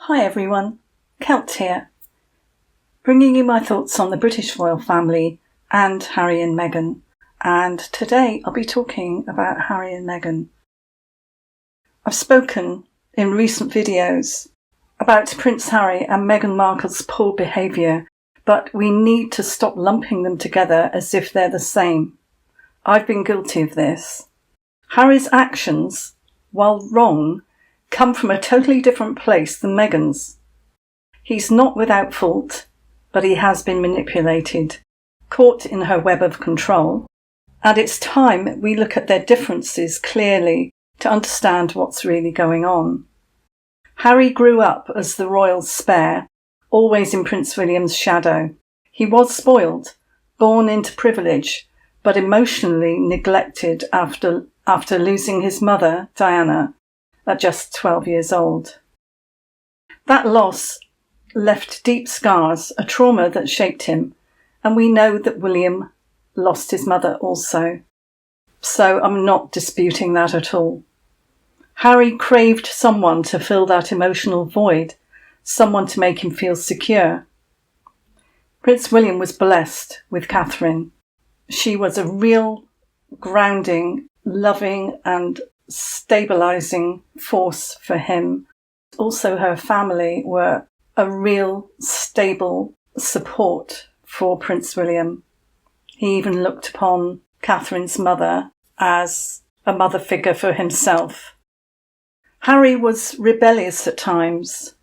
Hi everyone, Celt here, bringing you my thoughts on the British royal family and Harry and Meghan. And today I'll be talking about Harry and Meghan. I've spoken in recent videos about Prince Harry and Meghan Markle's poor behaviour, but we need to stop lumping them together as if they're the same. I've been guilty of this. Harry's actions, while wrong, come from a totally different place than Meghan's. He's not without fault, but he has been manipulated, caught in her web of control, and it's time we look at their differences clearly to understand what's really going on. Harry grew up as the royal spare, always in Prince William's shadow. He was spoiled, born into privilege, but emotionally neglected after losing his mother, Diana, at just 12 years old. That loss left deep scars, a trauma that shaped him, and we know that William lost his mother also. So I'm not disputing that at all. Harry craved someone to fill that emotional void, someone to make him feel secure. Prince William was blessed with Catherine. She was a real grounding, loving and stabilising force for him. Also, her family were a real stable support for Prince William. He even looked upon Catherine's mother as a mother figure for himself. Harry was rebellious at times.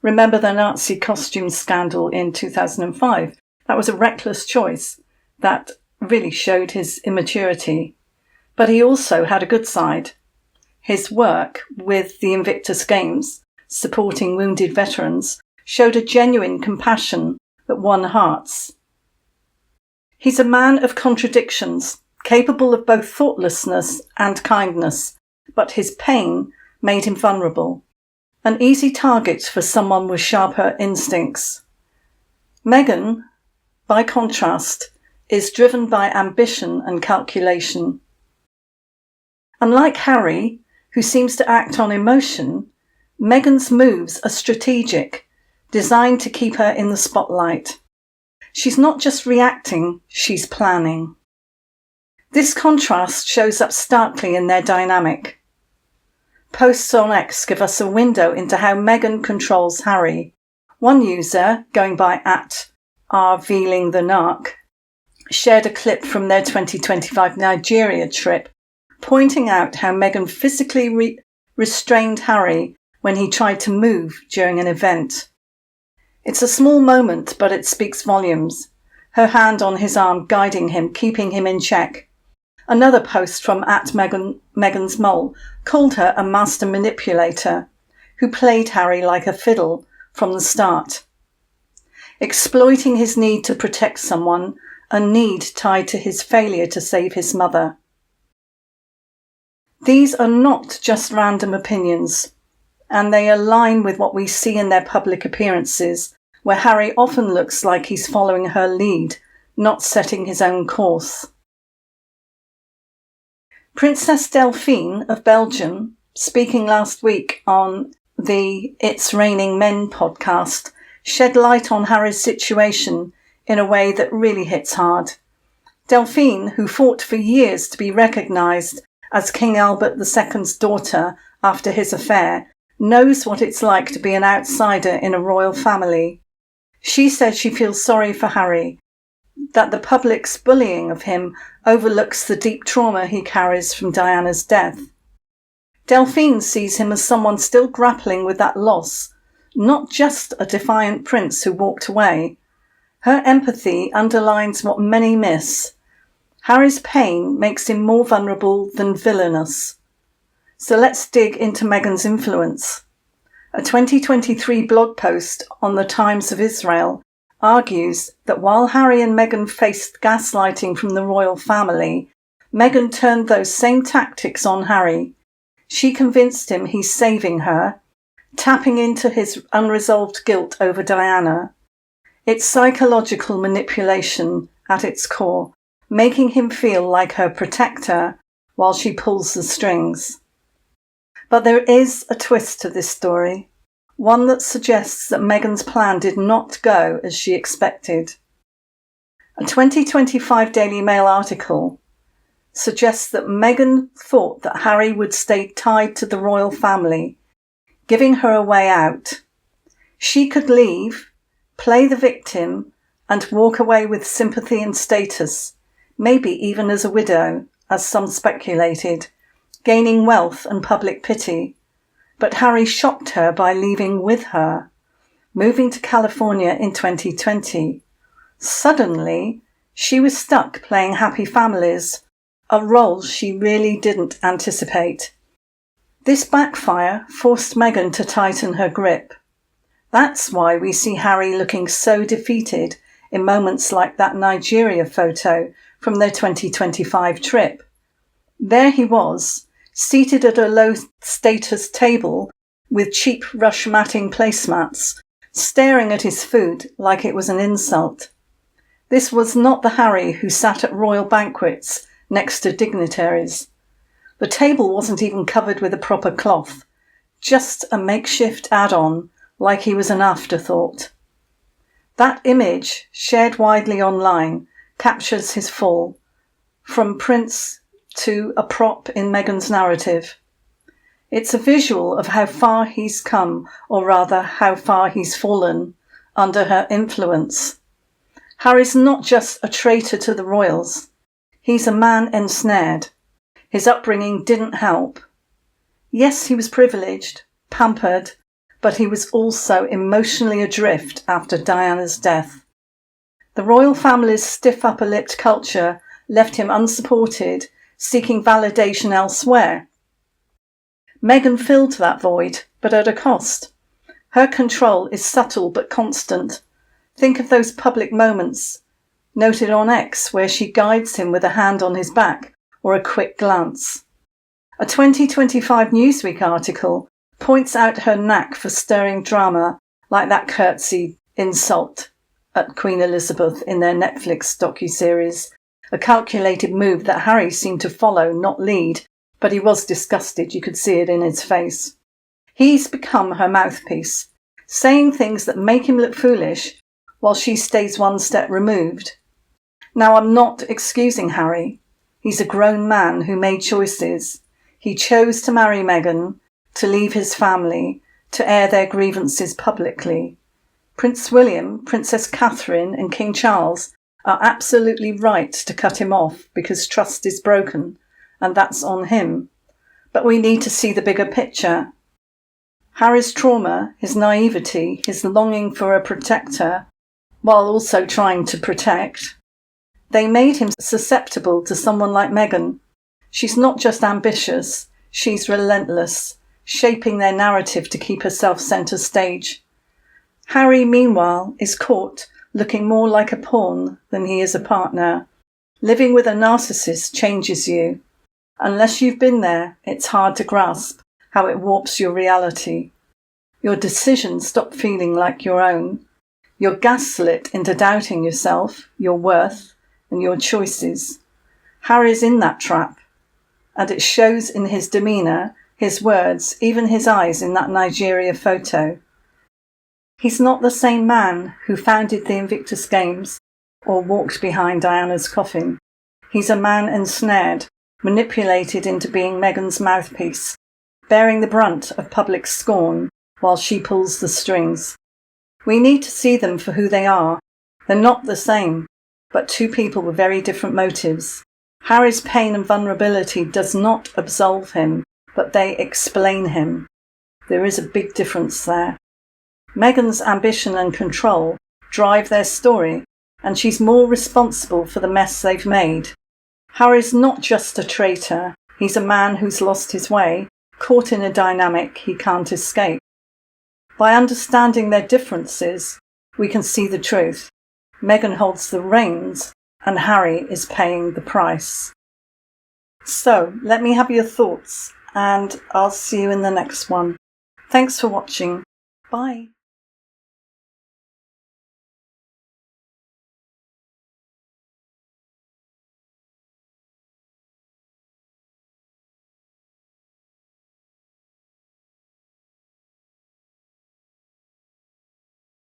Remember the Nazi costume scandal in 2005? That was a reckless choice that really showed his immaturity. But he also had a good side. His work with the Invictus Games, supporting wounded veterans, showed a genuine compassion that won hearts. He's a man of contradictions, capable of both thoughtlessness and kindness, but his pain made him vulnerable, an easy target for someone with sharper instincts. Meghan, by contrast, is driven by ambition and calculation. Unlike Harry, who seems to act on emotion, Meghan's moves are strategic, designed to keep her in the spotlight. She's not just reacting, she's planning. This contrast shows up starkly in their dynamic. Posts on X give us a window into how Meghan controls Harry. One user, going by @RVeilingTheNarc, shared a clip from their 2025 Nigeria trip, pointing out how Meghan physically restrained Harry when he tried to move during an event. It's a small moment, but it speaks volumes. Her hand on his arm guiding him, keeping him in check. Another post from @Meghan's Mole called her a master manipulator who played Harry like a fiddle from the start, exploiting his need to protect someone, a need tied to his failure to save his mother. These are not just random opinions, and they align with what we see in their public appearances, where Harry often looks like he's following her lead, not setting his own course. Princess Delphine of Belgium, speaking last week on the It's Raining Men podcast, shed light on Harry's situation in a way that really hits hard. Delphine, who fought for years to be recognised as King Albert II's daughter after his affair, knows what it's like to be an outsider in a royal family. She said she feels sorry for Harry, that the public's bullying of him overlooks the deep trauma he carries from Diana's death. Delphine sees him as someone still grappling with that loss, not just a defiant prince who walked away. Her empathy underlines what many miss. Harry's pain makes him more vulnerable than villainous. So let's dig into Meghan's influence. A 2023 blog post on the Times of Israel argues that while Harry and Meghan faced gaslighting from the royal family, Meghan turned those same tactics on Harry. She convinced him he's saving her, tapping into his unresolved guilt over Diana. It's psychological manipulation at its core, making him feel like her protector while she pulls the strings. But there is a twist to this story. one that suggests that Meghan's plan did not go as she expected. A 2025 Daily Mail article suggests that Meghan thought that Harry would stay tied to the royal family, giving her a way out. She could leave, play the victim, and walk away with sympathy and status, maybe even as a widow, as some speculated, gaining wealth and public pity. But Harry shocked her by leaving with her, moving to California in 2020. Suddenly, she was stuck playing happy families, a role she really didn't anticipate. This backfire forced Meghan to tighten her grip. That's why we see Harry looking so defeated in moments like that Nigeria photo from their 2025 trip. There he was, seated at a low-status table with cheap rush matting placemats, staring at his food like it was an insult. This was not the Harry who sat at royal banquets next to dignitaries. The table wasn't even covered with a proper cloth, just a makeshift add-on, like he was an afterthought. That image, shared widely online, captures his fall, from prince to a prop in Meghan's narrative. It's a visual of how far he's come, or rather how far he's fallen, under her influence. Harry's not just a traitor to the royals. He's a man ensnared. His upbringing didn't help. Yes, he was privileged, pampered, but he was also emotionally adrift after Diana's death. The royal family's stiff upper-lipped culture left him unsupported, seeking validation elsewhere. Meghan filled that void, but at a cost. Her control is subtle but constant. Think of those public moments noted on X where she guides him with a hand on his back or a quick glance. A 2025 Newsweek article points out her knack for stirring drama like that curtsy insult at Queen Elizabeth in their Netflix docuseries, a calculated move that Harry seemed to follow, not lead, but he was disgusted, you could see it in his face. He's become her mouthpiece, saying things that make him look foolish while she stays one step removed. Now, I'm not excusing Harry. He's a grown man who made choices. He chose to marry Meghan, to leave his family, to air their grievances publicly. Prince William, Princess Catherine and King Charles are absolutely right to cut him off because trust is broken, and that's on him. But we need to see the bigger picture. Harry's trauma, his naivety, his longing for a protector, while also trying to protect, they made him susceptible to someone like Meghan. She's not just ambitious, she's relentless, shaping their narrative to keep herself centre stage. Harry, meanwhile, is caught looking more like a pawn than he is a partner. Living with a narcissist changes you. Unless you've been there, it's hard to grasp how it warps your reality. Your decisions stop feeling like your own. You're gaslit into doubting yourself, your worth, and your choices. Harry's in that trap, and it shows in his demeanour, his words, even his eyes in that Nigeria photo. He's not the same man who founded the Invictus Games or walked behind Diana's coffin. He's a man ensnared, manipulated into being Meghan's mouthpiece, bearing the brunt of public scorn while she pulls the strings. We need to see them for who they are. They're not the same, but two people with very different motives. Harry's pain and vulnerability does not absolve him, but they explain him. There is a big difference there. Meghan's ambition and control drive their story, and she's more responsible for the mess they've made. Harry's not just a traitor. He's a man who's lost his way, caught in a dynamic he can't escape. By understanding their differences, we can see the truth. Meghan holds the reins, and Harry is paying the price. So, let me have your thoughts, and I'll see you in the next one. Thanks for watching. Bye.